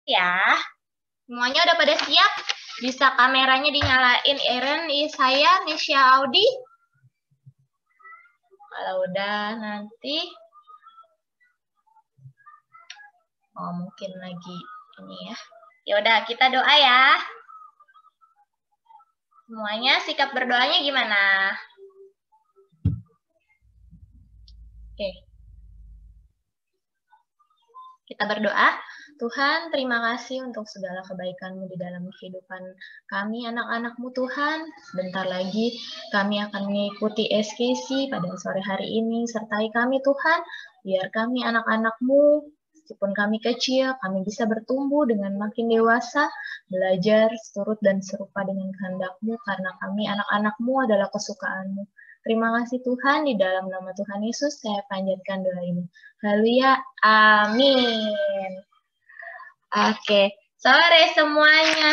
Ya, semuanya udah pada siap? Bisa kameranya dinyalain, Eren, saya, Nisha, Audi? Kalau udah nanti, mungkin lagi ini ya. Ya udah, kita doa ya. Semuanya sikap berdoanya gimana? Oke. Kita berdoa. Tuhan, terima kasih untuk segala kebaikan-Mu di dalam kehidupan kami, anak-anak-Mu Tuhan. Sebentar lagi kami akan mengikuti SKC pada sore hari ini. Sertai kami Tuhan, biar kami anak-anak-Mu, meskipun kami kecil, kami bisa bertumbuh dengan makin dewasa, belajar, turut dan serupa dengan kehendak-Mu, karena kami anak-anak-Mu adalah kesukaan-Mu. Terima kasih Tuhan, di dalam nama Tuhan Yesus saya panjatkan doa ini. Haleluya, amin. Oke, sore semuanya.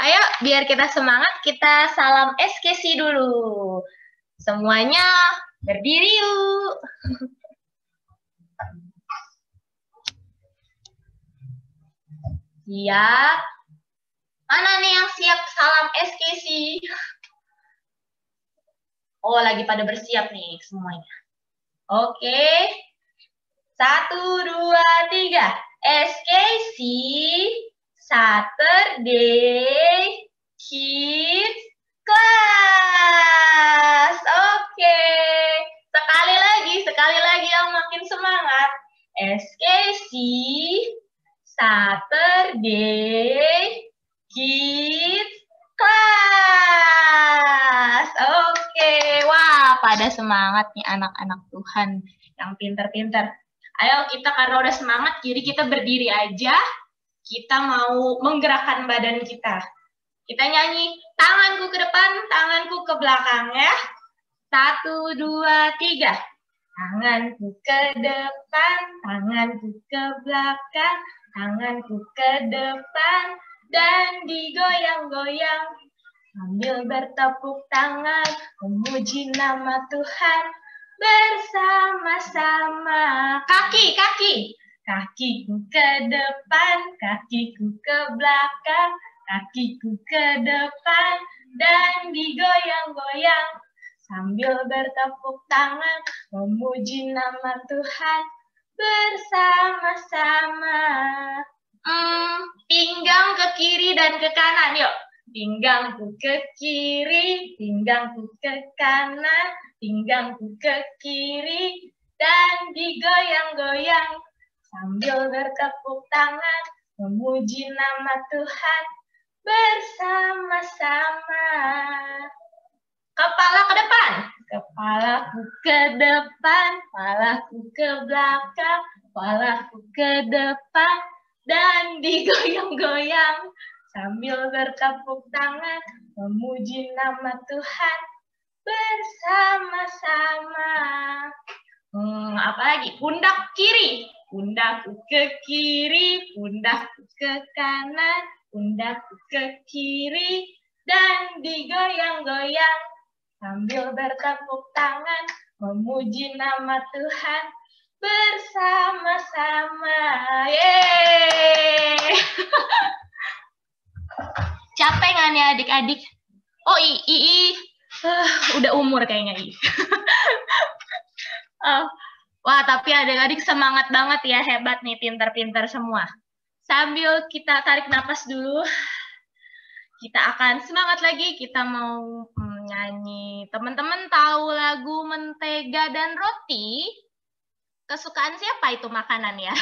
Ayo, biar kita semangat, kita salam SKC dulu. Semuanya berdiri yuk. Siap. Mana nih yang siap salam SKC? Oh, lagi pada bersiap nih semuanya. Oke. 1, 2, 3. SKC Saturday Kids Class. Oke. Sekali lagi yang makin semangat. SKC Saturday Kids Class. Oke. Wah, pada semangat nih anak-anak Tuhan yang pinter-pinter. Ayo kita karena udah semangat, jadi kita berdiri aja. Kita mau menggerakkan badan kita. Kita nyanyi, tanganku ke depan, tanganku ke belakang ya. 1, 2, 3. Tanganku ke depan, tanganku ke belakang, tanganku ke depan, dan digoyang-goyang. Sambil bertepuk tangan, memuji nama Tuhan. Bersama-sama. Kaki. Kakiku ke depan, kakiku ke belakang, kakiku ke depan, dan digoyang-goyang. Sambil bertepuk tangan, memuji nama Tuhan. Bersama-sama. Pinggang ke kiri dan ke kanan, yuk. Pinggangku ke kiri, pinggangku ke kanan, pinggangku ke kiri, dan digoyang-goyang sambil bertepuk tangan, memuji nama Tuhan bersama-sama. Kepala ke depan, kepalaku ke depan, kepalaku ke belakang, kepalaku ke depan, dan digoyang-goyang sambil bertepuk tangan, memuji nama Tuhan bersama-sama. Apalagi? Pundak kiri, pundakku ke kiri, pundakku ke kanan, pundakku ke kiri, dan digoyang-goyang sambil bertepuk tangan, memuji nama Tuhan bersama-sama. Yeay! Capek nggak nih adik-adik? Oh, udah umur kayaknya Wah, tapi adik-adik semangat banget ya, hebat nih, pinter-pinter semua. Sambil kita tarik napas dulu, kita akan semangat lagi, kita mau nyanyi. Teman-teman tahu lagu Mentega dan Roti? Kesukaan siapa itu makanan ya?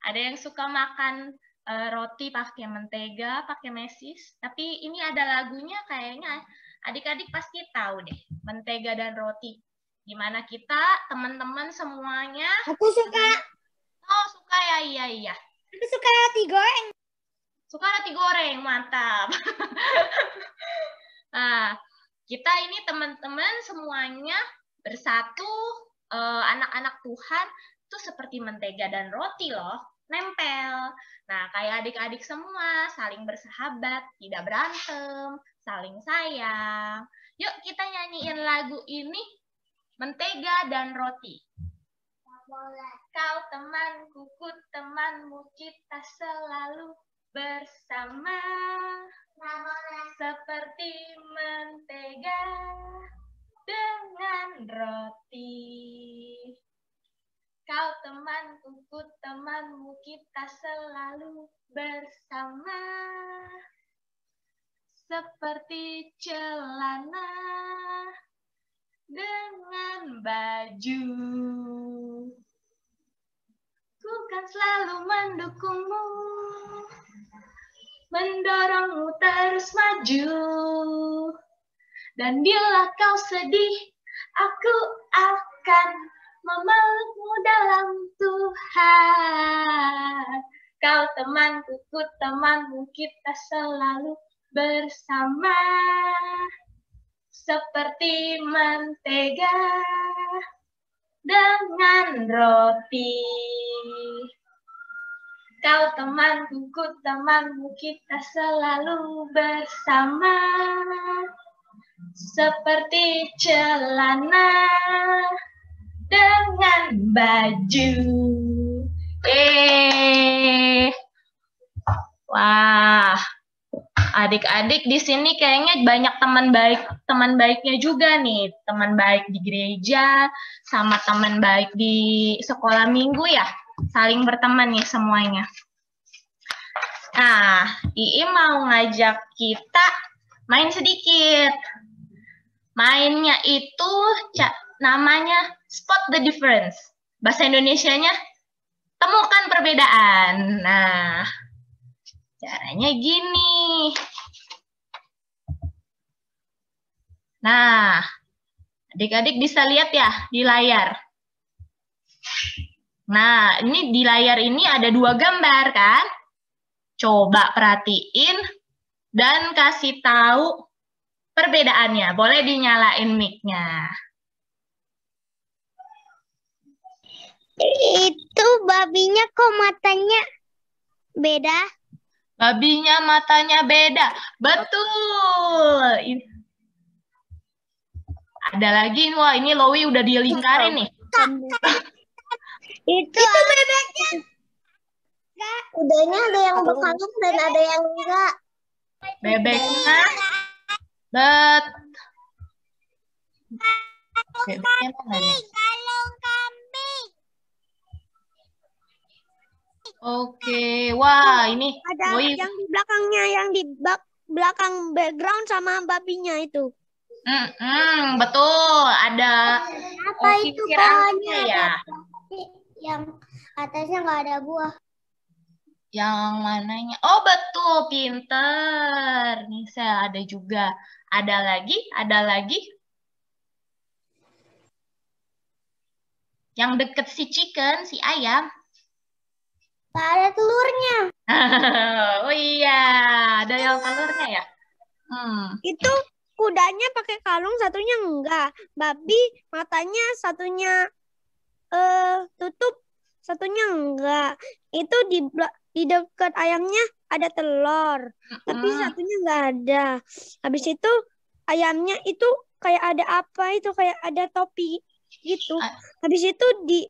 Ada yang suka makan roti pakai mentega, pakai mesis. Tapi ini ada lagunya, kayaknya adik-adik pasti tahu deh, Mentega dan Roti. Gimana kita, teman-teman semuanya? Aku suka. Oh, suka ya, iya. Aku suka roti goreng. Suka roti goreng, mantap. Nah, kita ini teman-teman semuanya bersatu, anak-anak Tuhan, itu seperti mentega dan roti loh, nempel. Nah, kayak adik-adik semua, saling bersahabat, tidak berantem, saling sayang. Yuk kita nyanyiin lagu ini, Mentega dan Roti. Kau temanku, ku temanmu, kita selalu bersama. Seperti mentega dengan roti. Kau temanku, ku temanmu, kita selalu bersama. Seperti celana dengan baju. Ku kan selalu mendukungmu, mendorongmu terus maju. Dan bila kau sedih, aku akan memelukmu dalam Tuhan. Kau temanku, ku temanmu, kita selalu bersama. Seperti mentega dengan roti. Kau temanku, ku temanmu, kita selalu bersama. Seperti celana dengan baju. Wah, adik-adik di sini kayaknya banyak teman baiknya juga nih, teman baik di gereja sama teman baik di sekolah minggu ya, saling berteman nih semuanya. Nah, Ii mau ngajak kita main sedikit. Mainnya itu namanya Spot the Difference. Bahasa Indonesianya temukan perbedaan. Nah, caranya gini. Nah, adik-adik bisa lihat ya di layar. Nah, ini di layar ini ada 2 gambar kan? Coba perhatiin dan kasih tahu perbedaannya. Boleh dinyalain mic-nya. Itu babinya kok matanya beda? Babinya matanya beda. Betul. Ada lagi, wah ini Lowi udah dia lingkarin nih. Itu bebeknya. Udahnya ada yang berkalung dan ada yang enggak. Bebeknya bebeknya mana nih? Kalung kambing. Oke, wah ini Ada Lowi. yang di belakangnya, yang di belakang background sama babinya itu. Betul, ada Apa itu pohonnya ya? Yang atasnya nggak ada buah. Yang mananya? Oh betul, pinter. Nih saya ada juga. Ada lagi. Yang deket si chicken, si ayam. Nggak ada telurnya. Oh iya, ada yang telurnya ya? Itu kudanya pakai kalung, satunya enggak. Babi matanya satunya tutup, satunya enggak. Itu di dekat ayamnya ada telur, tapi satunya enggak ada. Habis itu ayamnya itu kayak ada apa itu, kayak ada topi gitu. Habis itu di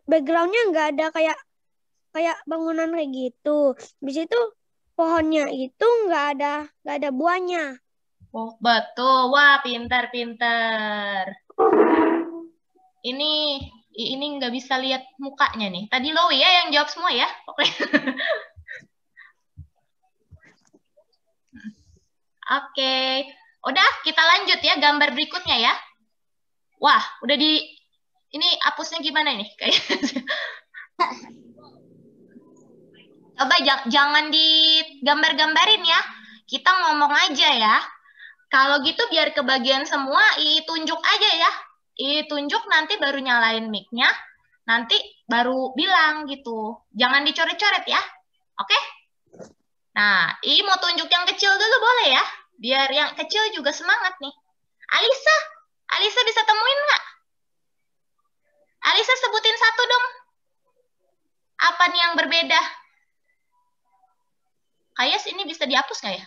backgroundnya enggak ada kayak bangunan kayak gitu. Habis itu pohonnya itu enggak ada buahnya. Oh, betul. Wah, pintar. Ini nggak bisa lihat mukanya nih. Tadi Lowi ya yang jawab semua ya. Oke. Oke. Udah, kita lanjut ya gambar berikutnya ya. Wah, udah ini hapusnya gimana nih? Coba jangan digambar-gambarin ya. Kita ngomong aja ya. Kalau gitu biar kebagian semua, tunjuk aja ya. Tunjuk nanti baru nyalain mic-nya. Nanti baru bilang gitu. Jangan dicoret-coret ya. Oke? Nah, mau tunjuk yang kecil dulu boleh ya? Biar yang kecil juga semangat nih. Alisa bisa temuin nggak? Alisa sebutin satu dong. Apa nih yang berbeda? Kayas ini bisa dihapus nggak ya?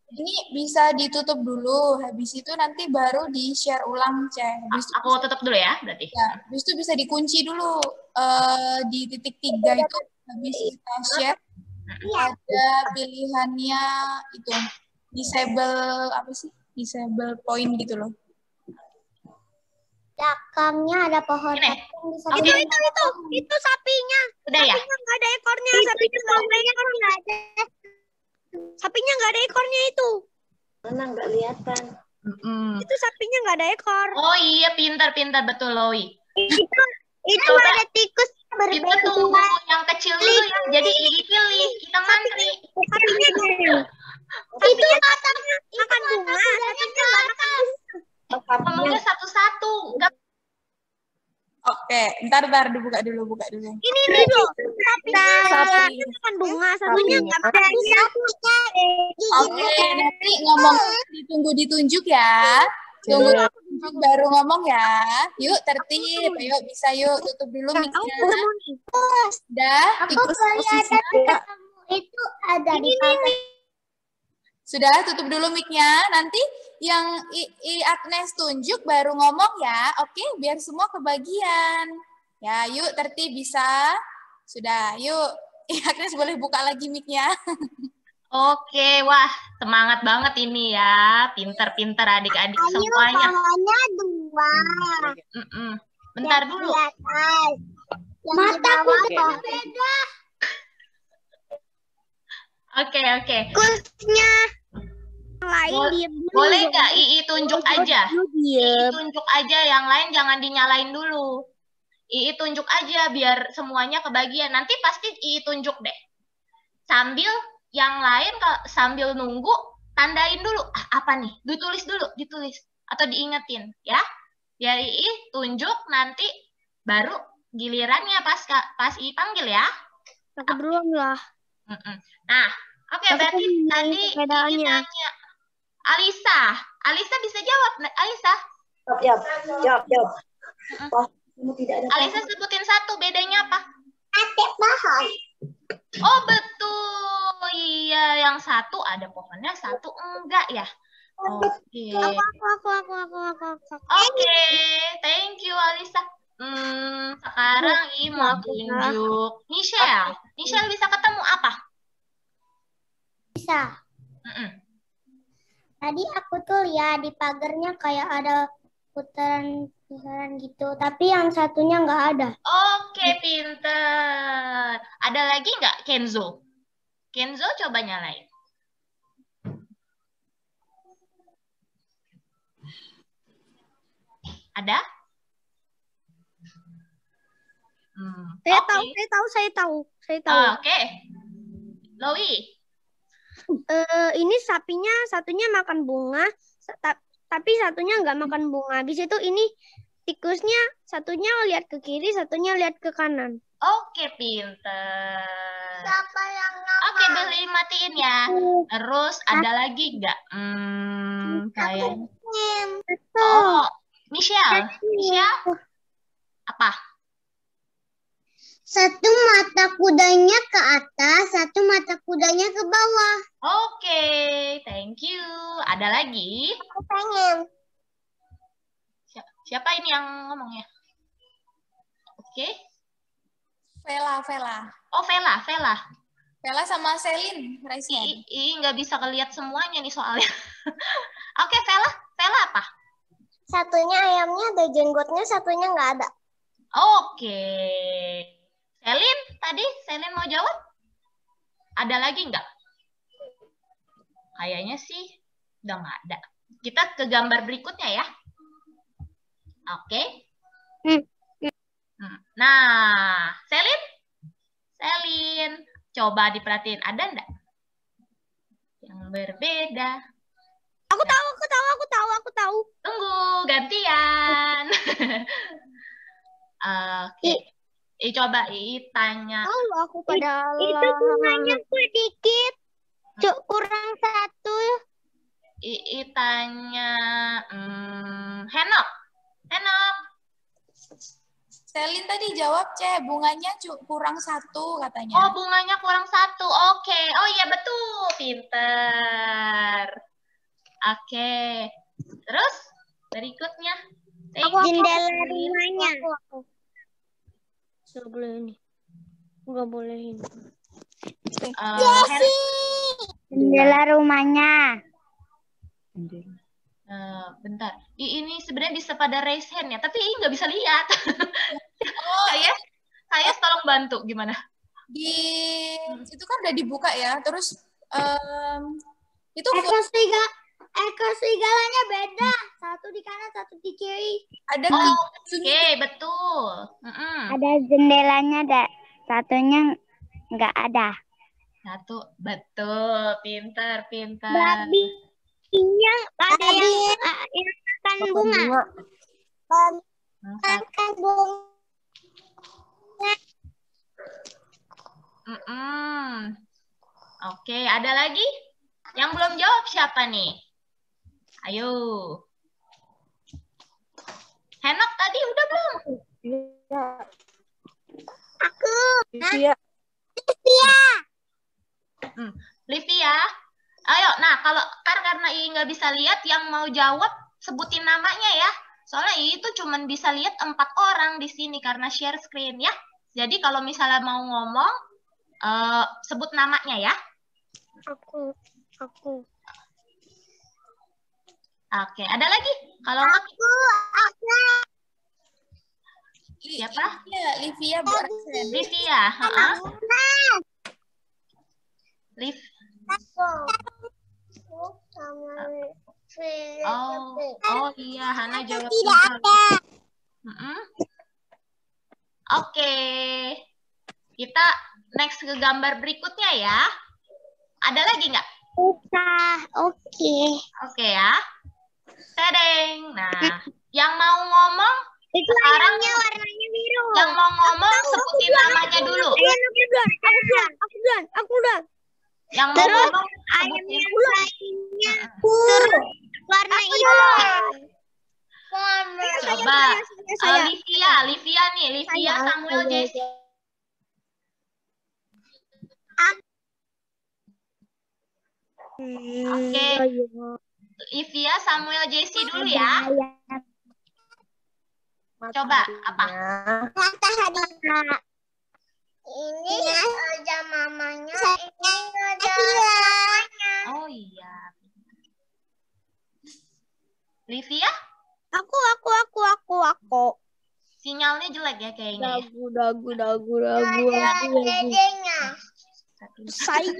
Ini bisa ditutup dulu, habis itu nanti baru di-share ulang, Cek. Aku tutup dulu ya, berarti. Ya, habis itu bisa dikunci dulu di titik 3 itu, habis kita share, ada pilihannya itu, disable, apa sih? Disable point gitu loh. Belakangnya ada pohon. Oke. Itu sapinya. Udah ya? Sapinya nggak ada ekornya. Sapinya nggak ada. Sapinya nggak ada ekornya itu. Mana nggak kelihatan. Itu sapinya nggak ada ekor. Oh iya, pintar betul Lowi. Itu ada tikus Kita tunggu yang kecil dulu ya. Jadi pilih, kita ngantri. Sapinya itu makan bunga. Sapinya nggak makan. Ngomongnya satu-satu. Enggak. Oke, ntar buka dulu. Ini loh. Sapinya makan bunga. Satunya nggak makan bunga. Oke, nanti ngomong ditunggu ditunjuk ya. Tunggu ditunjuk baru ngomong ya. Yuk tertib, ayo bisa yuk tutup dulu mic-nya. Sudah, Itu ada di pagar. Sudah tutup dulu mic-nya. Nanti yang Agnes tunjuk baru ngomong ya. Oke, biar semua kebagian. Ya, yuk tertib bisa. Sudah, yuk. Agnes boleh buka lagi mic-nya. Oke, wah semangat banget ini ya. Pintar-pintar adik-adik semuanya. Dua. Bentar dulu. Mataku beda. Oke. Kusnya lain diem dulu. Boleh nggak Ii tunjuk aja? Ii tunjuk aja, yang lain jangan dinyalain dulu. Ii tunjuk aja biar semuanya kebagian. Nanti pasti Ii tunjuk deh. Sambil yang lain sambil nunggu tandain dulu. Apa nih? Ditulis atau diingetin ya. Biar Ii tunjuk nanti baru gilirannya pas Ii panggil ya. Aku duluan lah. Nah, oke, berarti tadi Ii tanya Alisa bisa jawab, Alisa? Jawab. Alisa sebutin satu, bedanya apa? Ada pohon. Oh, betul. Iya, yang satu ada pohonnya, satu enggak ya? Oke. Aku. Oke, thank you Alisa. Sekarang Ii mau tunjuk Michelle. Michelle bisa ketemu apa? Bisa. Tadi aku tuh lihat di pagarnya kayak ada putaran gitu, tapi yang satunya nggak ada. Oke, pinter. Ada lagi nggak Kenzo? Kenzo coba nyalain. Ada? Saya tahu. Oke. Lowi. Ini sapinya satunya makan bunga, tapi satunya nggak makan bunga. Habis itu ini tikusnya satunya lihat ke kiri, satunya lihat ke kanan. Oke, pinter. Siapa yang makan? Oke, boleh matiin ya. Terus ada lagi nggak? Kayaknya. Oh, Michelle. Apa? Satu mata kudanya ke atas, satu mata kudanya ke bawah. Oke, thank you. Ada lagi? Aku pengen. Siapa ini yang ngomongnya? Oke. Vela. Oh, Vela. Vela sama Selin, Raisa. Nggak bisa ngeliat semuanya nih soalnya. Oke, Vela apa? Satunya ayamnya ada jenggotnya, satunya nggak ada. Oke. Selin mau jawab? Ada lagi nggak? Kayaknya sih udah nggak ada. Kita ke gambar berikutnya ya. Oke. Nah, Selin, coba diperhatiin, ada nggak yang berbeda? Aku tahu. Tunggu, gantian. Oke. Coba tanya. Aku pada itu bunganya sedikit. Kurang satu. Tanya Henok. Selin tadi jawab, C. Bunganya kurang 1 katanya. Oh, bunganya kurang 1. Oke. Oh iya, betul. Pinter. Oke. Terus, berikutnya. Jendela rumahnya. Nggak boleh ini. Nggak boleh ini. Jendela rumahnya. Bentar. Ini sebenarnya bisa pada raise hand ya, tapi nggak bisa lihat. Saya tolong bantu gimana? Itu kan udah dibuka ya. Terus itu Ekor serigalanya beda. Satu di kanan, satu di kiri. ada Oke, betul. Ada jendelanya, satunya nggak ada. Satu, betul. Pinter. Babinya ada yang makan bunga. Makan bunga. Oke, ada lagi? Yang belum jawab siapa nih? Ayo. Henok tadi udah belum? Aku. Livia. Livia. Ayo, nah kalau karena Ii nggak bisa lihat, yang mau jawab sebutin namanya ya. Soalnya Ii itu cuma bisa lihat 4 orang di sini karena share screen ya. Jadi kalau misalnya mau ngomong, sebut namanya ya. Aku. Oke, ada lagi? Kalau nggak, siapa? Livia berabsen. Livia. Oh iya, Hana jawab juga. Oke. Kita next ke gambar berikutnya ya. Ada lagi nggak? Oke. Oke ya. Tadeng. Nah, yang mau ngomong Itu sekarang, warnanya biru. yang mau ngomong sebutin namanya dulu. Aku udah. Yang mau ngomong Ayamnya sebutin. lainnya warna hitam. Coba. Livia nih. Livia, Samuel, Jesse. Oke. Livia, Samuel, Jesse dulu ya. Coba apa? Ini aja mamanya. Ini aja mamanya. Oh iya. Livia? Aku. Sinyalnya jelek ya kayaknya. Dagu. Saya.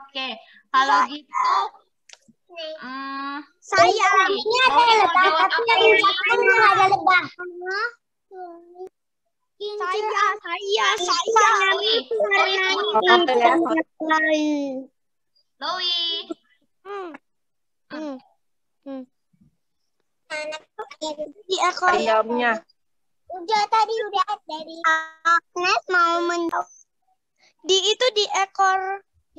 Oke. Kalau gitu. Saya. Ini ada lebah, tapi yang ada lebah. Lowi. Di ekor Ayamnya. udah dari Agnes mau menjawab. Di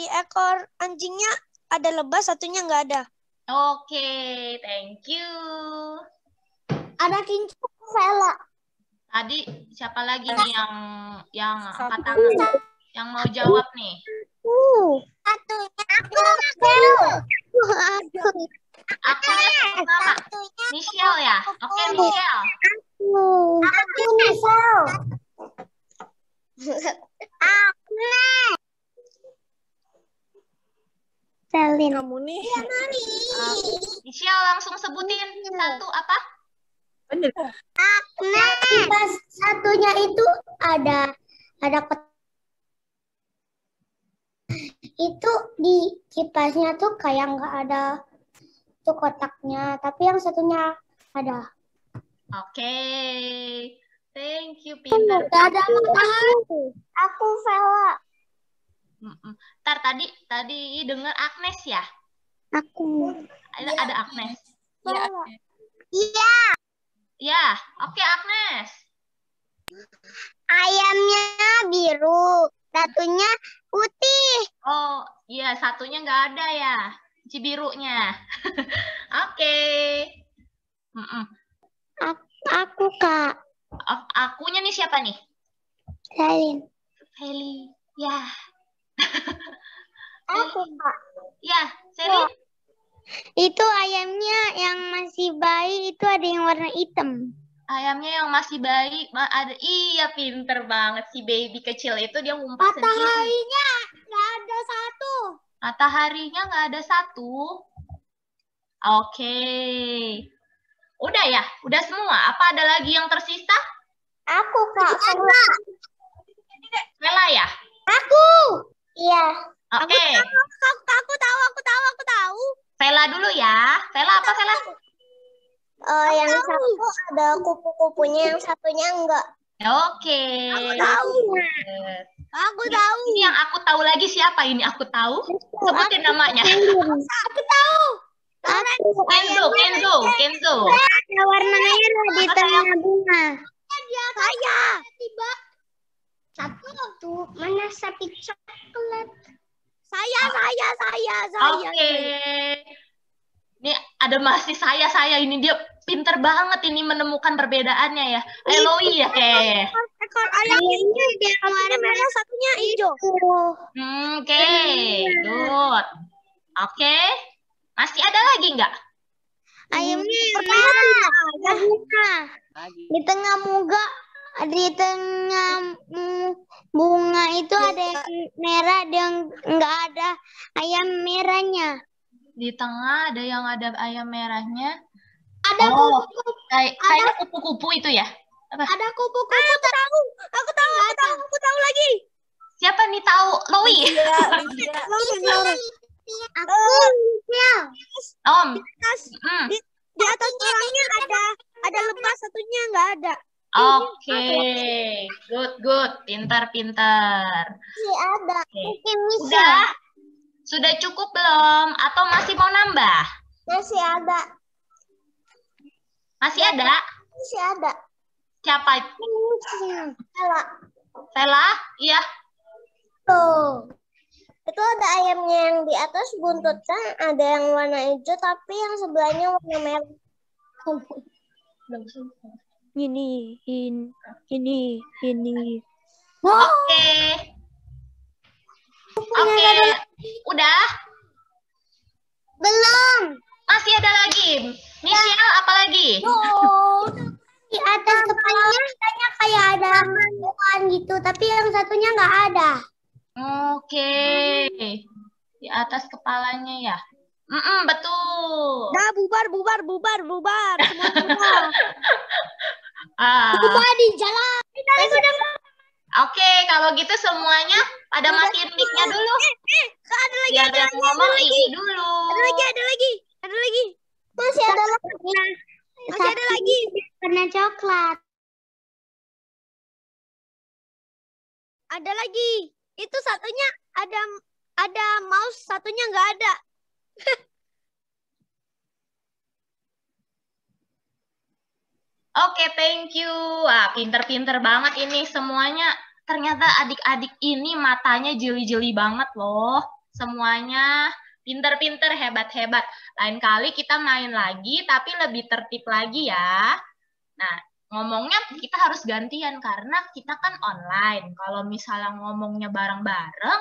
ekor anjingnya ada lebah, satunya nggak ada. Oke, thank you. Ada kincu Vela. Tadi siapa lagi nih yang angkat tangan? Yang mau jawab nih? Akunya sebut nama. Michelle ya? Oke, Michelle. Aku Michelle. Selin. Kamu nih. Michelle langsung sebutin satu apa? Kipas satunya itu ada itu di kipasnya tuh kayak nggak ada tuh kotaknya, tapi yang satunya ada. Oke. Thank you, pintar. Ada aku Vela. Ntar tadi dengar Agnes ya? Aku. Ada Agnes. Iya. Ya, oke Agnes. Ayamnya biru, satunya putih. Oh, iya satunya nggak ada ya, Cibirunya. Oke. Aku, Kak. Akunya nih siapa nih? Selin. Feli. Ya. Aku, Kak. Ya, Selin. Itu ayamnya yang masih bayi itu ada yang warna hitam. Ayamnya yang masih bayi ada. Iya, pinter banget si baby kecil itu, dia ngumpet sendiri. Mataharinya nggak ada satu. Mataharinya nggak ada satu. Oke. Udah ya? Udah semua? Apa ada lagi yang tersisa? Aku, Kak. Mela ya? Aku. Iya. Oke. Aku tahu. Vela dulu ya. Vela apa Vela? Yang satu ada kupu-kupunya, yang satunya enggak. Oke. Aku tahu. Ini yang aku tahu lagi siapa ini? Aku tahu. Sebutin namanya. Aku tahu. Kenzo. Ada warna merah di tengah bunga. Saya. Tiba. Satu. Mana sapi coklat? Saya. Oke. Ini ada masih saya ini, dia pinter banget ini menemukan perbedaannya ya. Loi ya kayak. Ekor ayamnya dia warna merah, satunya hijau. Oke, good. Oke. Masih ada lagi nggak? Ayamnya yang merah. Di tengah bunga itu ada yang merah, yang enggak ada ayam merahnya. Di tengah ada yang ada ayam merahnya. Ada kupu-kupu. Kayak kupu-kupu itu ya? Apa? Ada kupu-kupu. Aku tahu lagi. Siapa nih tahu? Loi. Om. Di atas orangnya ada lebah, satunya enggak ada. Oke. Good. Pintar. Masih ada. Udah? Sudah cukup belum? Atau masih mau nambah? Masih ada. Masih ada? Masih ada. Siapa? Vela? Iya. Tuh. Itu ada ayamnya yang di atas buntutnya, ada yang warna hijau, tapi yang sebelahnya warna merah. Ini. Oke. Udah? Belum. Masih ada lagi. Michelle, apa lagi? Di atas kepalanya kayak ada bukan gitu, tapi yang satunya nggak ada. Oke. Di atas kepalanya ya? Betul. Nah, bubar. Semua bubar. Ah. di jalan. Oke, kalau gitu semuanya pada matiin mic-nya dulu. Ada lagi. Biar yang ngomong ini dulu. Ada lagi. Masih ada lagi. Warna coklat. Ada lagi. Itu satunya ada mouse, satunya nggak ada. Oke, thank you. Wah, pinter-pinter banget ini semuanya. Ternyata adik-adik ini matanya jeli-jeli banget loh. Semuanya pinter-pinter, hebat-hebat. Lain kali kita main lagi, tapi lebih tertib lagi ya. Nah, ngomongnya kita harus gantian karena kita kan online. Kalau misalnya ngomongnya bareng-bareng,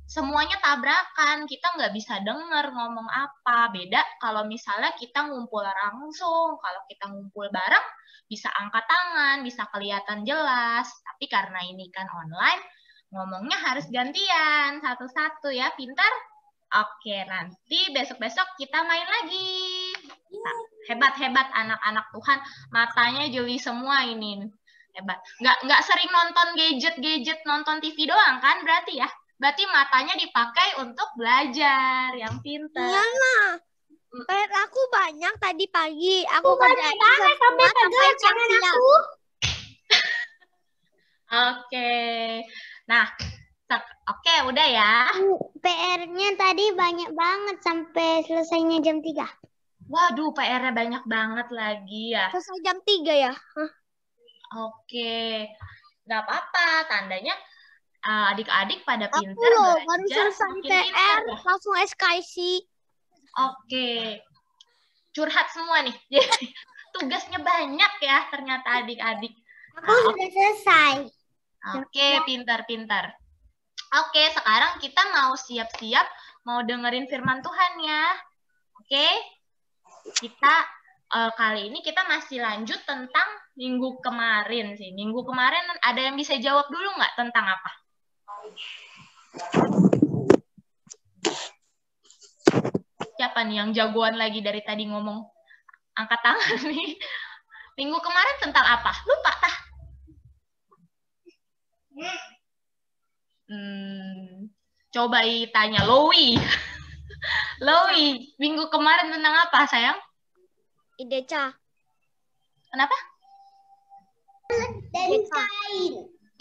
semuanya tabrakan, kita nggak bisa denger ngomong apa. Beda kalau misalnya kita ngumpul langsung. Kalau kita ngumpul bareng, bisa angkat tangan, bisa kelihatan jelas. Tapi karena ini kan online, ngomongnya harus gantian satu-satu ya, pintar? Oke, nanti besok-besok kita main lagi. Nah, hebat-hebat anak-anak Tuhan, matanya jeli semua ini. Hebat. Nggak sering nonton gadget, nonton TV doang kan berarti ya? Berarti matanya dipakai untuk belajar, yang pintar. Iya lah. PR aku banyak tadi pagi. Aku kerjain sampai jam siang. Oke. Nah, oke, udah ya. PR-nya tadi banyak banget sampai selesainya jam 3. Waduh, PR-nya banyak banget lagi ya. Selesai jam 3 ya? Oke. Nggak apa-apa, tandanya adik-adik pada pintar Aku baru belajar. selesai PR, langsung SKC. Oke. Curhat semua nih. tugasnya banyak ya ternyata adik-adik. Aku sudah selesai. Oke, pintar-pintar. Oke, sekarang kita mau siap-siap mau dengerin firman Tuhan ya. Oke, kita kali ini kita masih lanjut tentang minggu kemarin sih. Minggu kemarin ada yang bisa jawab dulu nggak tentang apa? Siapa nih yang jagoan lagi dari tadi ngomong? Angkat tangan nih. Minggu kemarin tentang apa? Lupa tah? Coba tanya Lowi. Lowi, minggu kemarin tentang apa, sayang? Ideca. Kenapa? Ideca.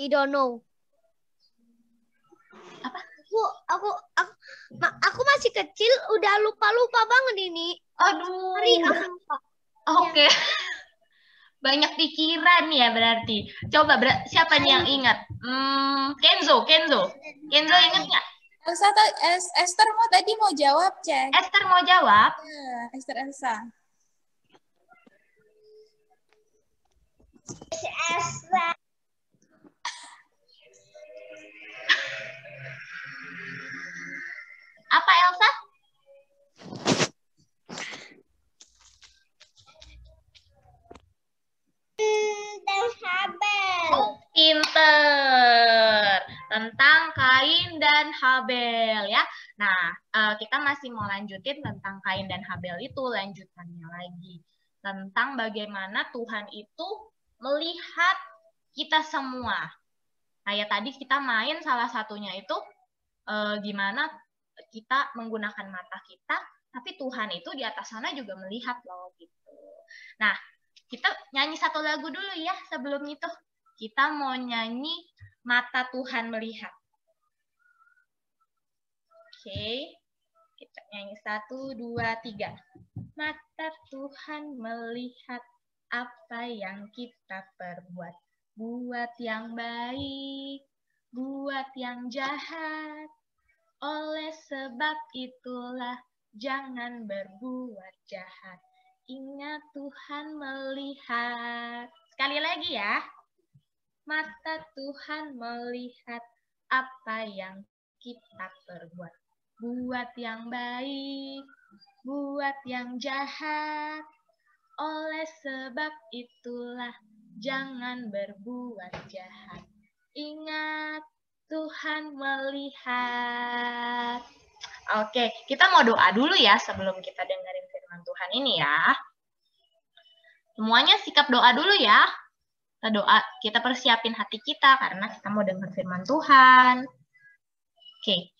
I don't know. Apa? Aku masih kecil, udah lupa banget ini. Aduh. Aku lupa. Oke. Banyak pikiran ya berarti. Coba siapa nih yang ingat? Kenzo ingat nggak? Esther tadi mau jawab, Cek. Esther mau jawab? Elsa. Apa Elsa? Dan Habel. Oh, pinter. Tentang Kain dan Habel ya. Nah, kita masih mau lanjutin tentang Kain dan Habel itu, lanjutannya lagi. Tentang bagaimana Tuhan itu melihat kita semua. Kayak tadi kita main salah satunya itu gimana kita menggunakan mata kita, tapi Tuhan itu di atas sana juga melihat loh gitu. Nah, kita nyanyi satu lagu dulu ya sebelum itu. Kita mau nyanyi Mata Tuhan Melihat. Oke. Kita nyanyi 1, 2, 3. Mata Tuhan melihat apa yang kita perbuat. Buat yang baik, buat yang jahat. Oleh sebab itulah jangan berbuat jahat. Ingat Tuhan melihat. Sekali lagi ya. Mata Tuhan melihat apa yang kita perbuat. Buat yang baik, buat yang jahat. Oleh sebab itulah jangan berbuat jahat. Ingat Tuhan melihat. Oke, kita mau doa dulu ya sebelum kita dengerin firman Tuhan ini ya. Semuanya sikap doa dulu ya. Kita doa, kita persiapin hati kita karena kita mau dengar firman Tuhan. Oke.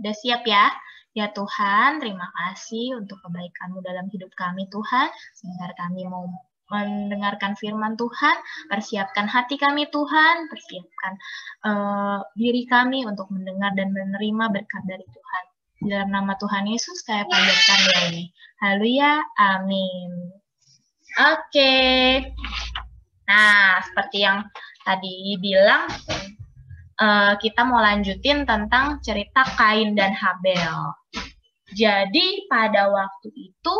Udah siap ya? Ya Tuhan, terima kasih untuk kebaikan-Mu dalam hidup kami Tuhan. Sebentar kami mau mendengarkan firman Tuhan, persiapkan hati kami Tuhan, persiapkan diri kami untuk mendengar dan menerima berkat dari Tuhan. Di dalam nama Tuhan Yesus, kami panjatkan doa ini. Haleluya, amin. Oke. Nah, seperti yang tadi bilang, kita mau lanjutin tentang cerita Kain dan Habel. Jadi pada waktu itu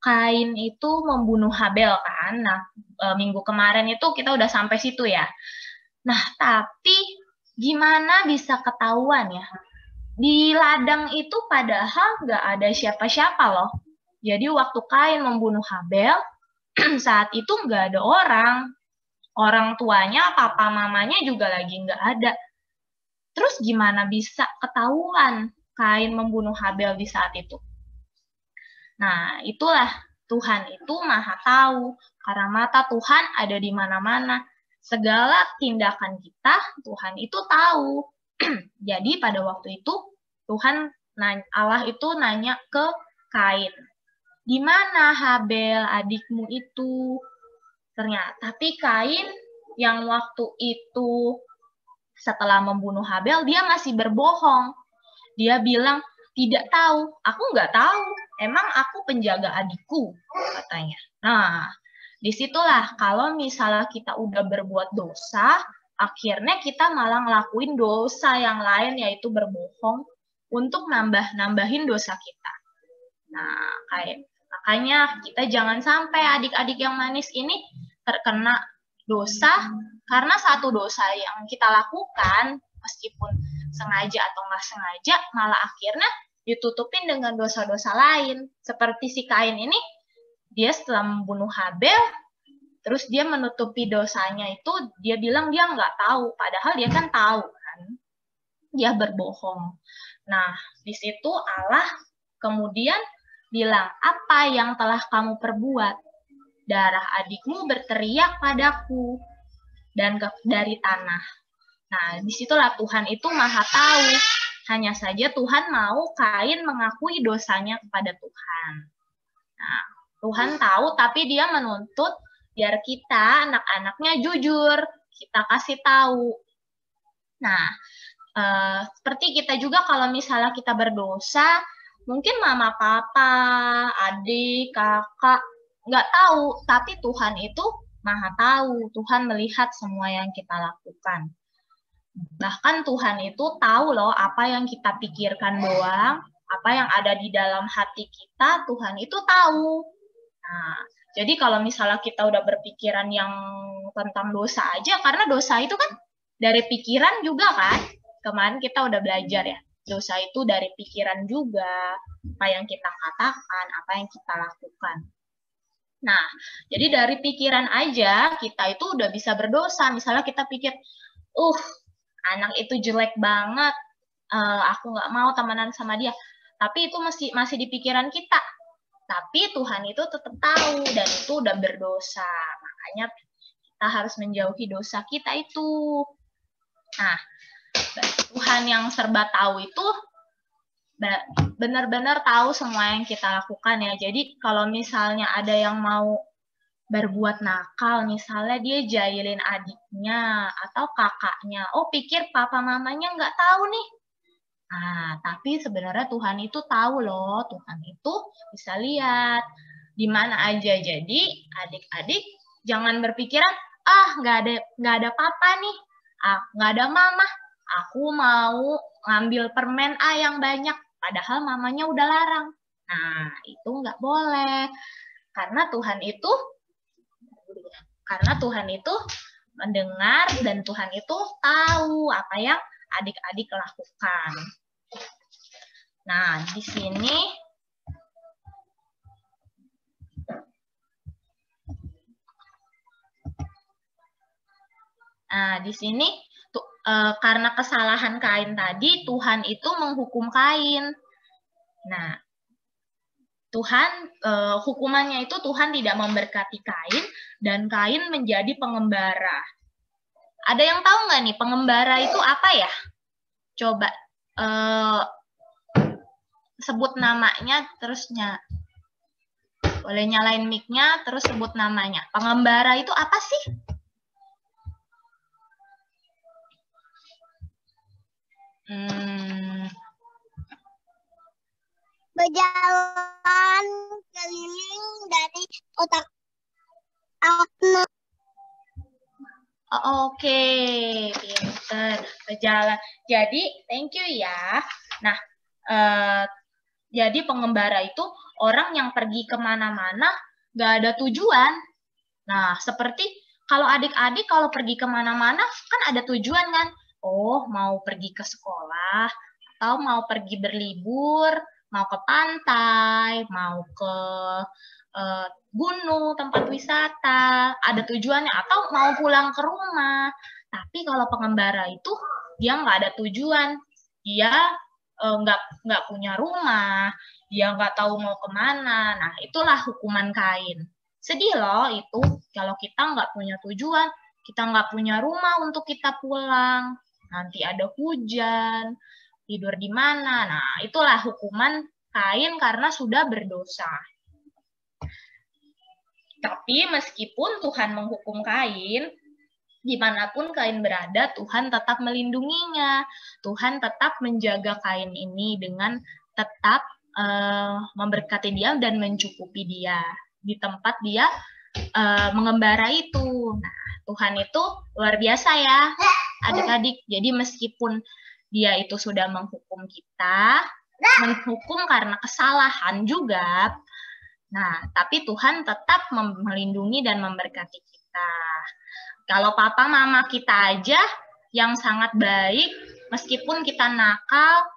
Kain itu membunuh Habel kan. Nah, minggu kemarin itu kita udah sampai situ ya. Nah, tapi gimana bisa ketahuan ya? Di ladang itu padahal nggak ada siapa-siapa loh. Jadi waktu Kain membunuh Habel, saat itu nggak ada orang. Orang tuanya, papa mamanya juga lagi nggak ada. Terus gimana bisa ketahuan Kain membunuh Habel di saat itu? Nah, itulah Tuhan itu maha tahu. Karena mata Tuhan ada di mana-mana. Segala tindakan kita, Tuhan itu tahu. Jadi pada waktu itu, Allah itu nanya ke Kain. Di mana Habel adikmu itu? Ternyata, tapi Kain yang waktu itu setelah membunuh Habel, dia masih berbohong. Dia bilang, tidak tahu, aku nggak tahu. Emang aku penjaga adikku, katanya. Nah, disitulah kalau misalnya kita udah berbuat dosa, akhirnya kita malah ngelakuin dosa yang lain, yaitu berbohong untuk nambahin dosa kita. Nah, makanya kita jangan sampai adik-adik yang manis ini terkena dosa karena satu dosa yang kita lakukan, meskipun sengaja atau nggak sengaja, malah akhirnya ditutupin dengan dosa-dosa lain. Seperti si Kain ini, dia setelah membunuh Habel, terus dia menutupi dosanya itu, dia bilang dia nggak tahu, padahal dia kan tahu kan, dia berbohong. Nah, di situ Allah kemudian bilang, apa yang telah kamu perbuat? Darah adikmu berteriak padaku dan dari tanah. Nah, disitulah Tuhan itu maha tahu. Hanya saja Tuhan mau Kain mengakui dosanya kepada Tuhan. Nah, Tuhan tahu, tapi dia menuntut biar kita, anak-anaknya jujur. Kita kasih tahu. Nah, seperti kita juga kalau misalnya kita berdosa, mungkin mama, papa, adik, kakak, nggak tahu. Tapi Tuhan itu maha tahu. Tuhan melihat semua yang kita lakukan. Bahkan Tuhan itu tahu loh apa yang kita pikirkan doang, apa yang ada di dalam hati kita, Tuhan itu tahu. Nah, jadi kalau misalnya kita udah berpikiran yang tentang dosa aja, karena dosa itu kan dari pikiran juga kan. Kemarin kita udah belajar ya, dosa itu dari pikiran juga, apa yang kita katakan, apa yang kita lakukan. Nah, jadi dari pikiran aja kita itu udah bisa berdosa. Misalnya kita pikir, anak itu jelek banget, aku nggak mau temenan sama dia. Tapi itu masih di pikiran kita. Tapi Tuhan itu tetap tahu dan itu udah berdosa. Makanya kita harus menjauhi dosa kita itu. Nah, Tuhan yang serba tahu itu benar-benar tahu semua yang kita lakukan ya. Jadi kalau misalnya ada yang mau berbuat nakal, misalnya dia jahilin adiknya atau kakaknya, pikir papa mamanya nggak tahu nih. Nah, tapi sebenarnya Tuhan itu tahu loh, Tuhan itu bisa lihat di mana aja. Jadi adik-adik jangan berpikiran, nggak ada papa nih, nggak ada mama, aku mau ngambil permen yang banyak, padahal mamanya udah larang. Nah, itu nggak boleh, karena Tuhan itu mendengar dan Tuhan itu tahu apa yang adik-adik lakukan. Nah, di sini karena kesalahan Kain tadi, Tuhan itu menghukum Kain. Nah, Tuhan hukumannya itu Tuhan tidak memberkati Kain dan Kain menjadi pengembara. Ada yang tahu nggak nih pengembara itu apa ya? Coba sebut namanya terusnya. Boleh nyalain mic-nya terus sebut namanya. Pengembara itu apa sih? Berjalan keliling dari otak anak. Oke, pinter. Berjalan. Jadi, thank you ya. Nah, jadi pengembara itu orang yang pergi kemana-mana nggak ada tujuan. Nah, seperti kalau adik-adik kalau pergi kemana-mana kan ada tujuan kan? Mau pergi ke sekolah, atau mau pergi berlibur, mau ke pantai, mau ke gunung, tempat wisata, ada tujuannya, atau mau pulang ke rumah. Tapi kalau pengembara itu, dia nggak ada tujuan. Dia nggak punya rumah, dia nggak tahu mau kemana. Nah, itulah hukuman Kain. Sedih loh itu, kalau kita nggak punya tujuan, kita nggak punya rumah untuk kita pulang. Nanti ada hujan, tidur di mana. Nah, itulah hukuman Kain karena sudah berdosa. Tapi meskipun Tuhan menghukum Kain, dimanapun Kain berada, Tuhan tetap melindunginya. Tuhan tetap menjaga Kain ini dengan tetap memberkati dia dan mencukupi dia di tempat dia mengembara itu. Nah, Tuhan itu luar biasa ya, adik-adik. Jadi meskipun dia itu sudah menghukum kita, menghukum karena kesalahan juga. Nah, tapi Tuhan tetap melindungi dan memberkati kita. Kalau papa mama kita aja yang sangat baik, meskipun kita nakal,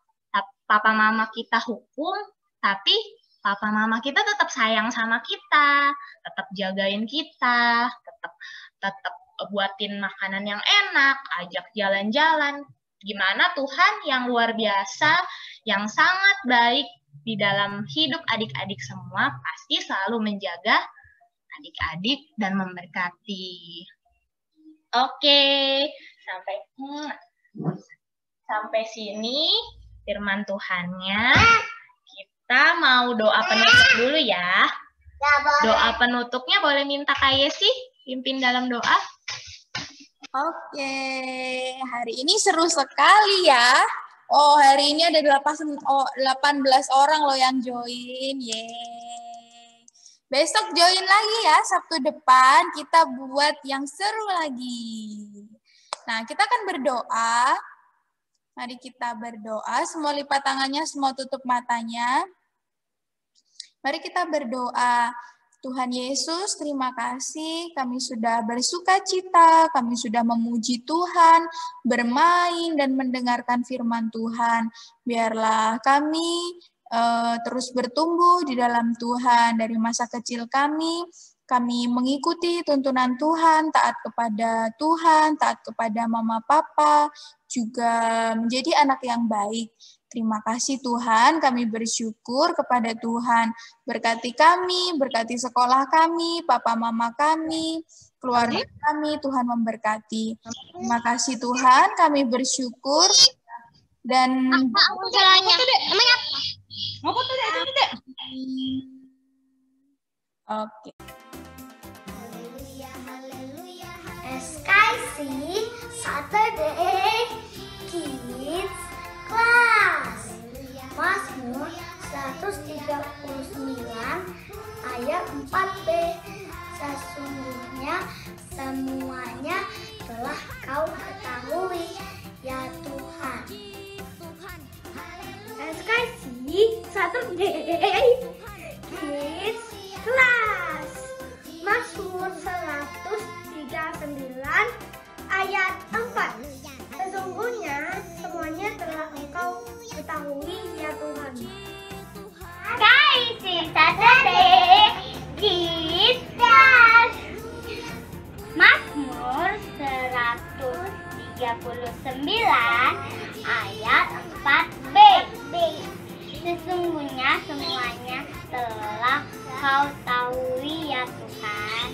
papa mama kita hukum, tapi papa mama kita tetap sayang sama kita, tetap jagain kita, tetap buatin makanan yang enak, ajak jalan-jalan. Gimana Tuhan yang luar biasa, yang sangat baik di dalam hidup adik-adik semua, pasti selalu menjaga adik-adik dan memberkati. Oke, sampai sini firman Tuhannya. Kita mau doa penutup dulu ya. Doa penutupnya boleh minta Kak Yesi pimpin dalam doa. Oke, hari ini seru sekali ya. Oh, hari ini ada 18 orang loh yang join. Yeay. Besok join lagi ya, Sabtu depan kita buat yang seru lagi. Nah, kita akan berdoa. Mari kita berdoa, semua lipat tangannya, semua tutup matanya. Mari kita berdoa. Tuhan Yesus, terima kasih kami sudah bersuka cita, kami sudah memuji Tuhan, bermain dan mendengarkan firman Tuhan. Biarlah kami terus bertumbuh di dalam Tuhan. Dari masa kecil kami mengikuti tuntunan Tuhan, taat kepada Tuhan, taat kepada mama papa, juga menjadi anak yang baik. Terima kasih Tuhan, kami bersyukur kepada Tuhan. Berkati kami, berkati sekolah kami, papa mama kami, keluarga kami, Tuhan memberkati. Terima kasih Tuhan, kami bersyukur. Dan oke. SKC Saturday Kids Class. Mazmur 139 ayat 4b. Sesungguhnya semuanya telah kau ketahui, ya Tuhan. SKC Saturday Kids Class. Mazmur 139 ayat 4. Sesungguhnya semuanya telah engkau ketahui, ya Tuhan. SKC Saturday Kids Class. Mazmur 139 ayat 4b. Sesungguhnya semuanya telah kau ketahui, ya Tuhan.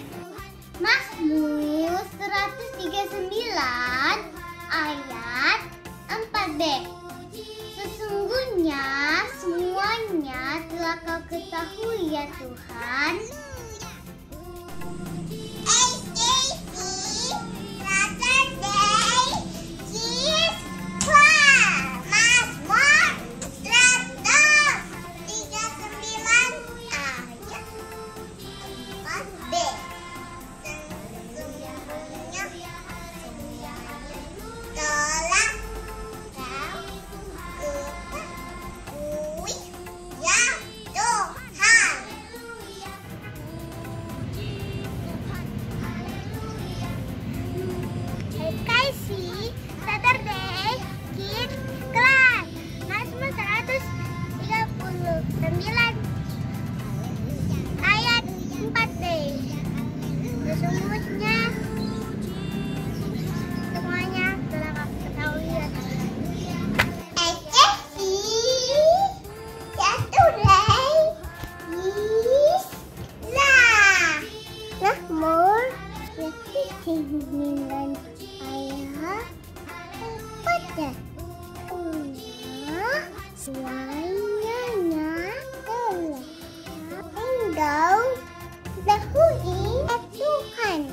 Mazmur 139 ayat 4b. Sesungguhnya semuanya telah kau ketahui, ya Tuhan. Engkau dahului Tuhan.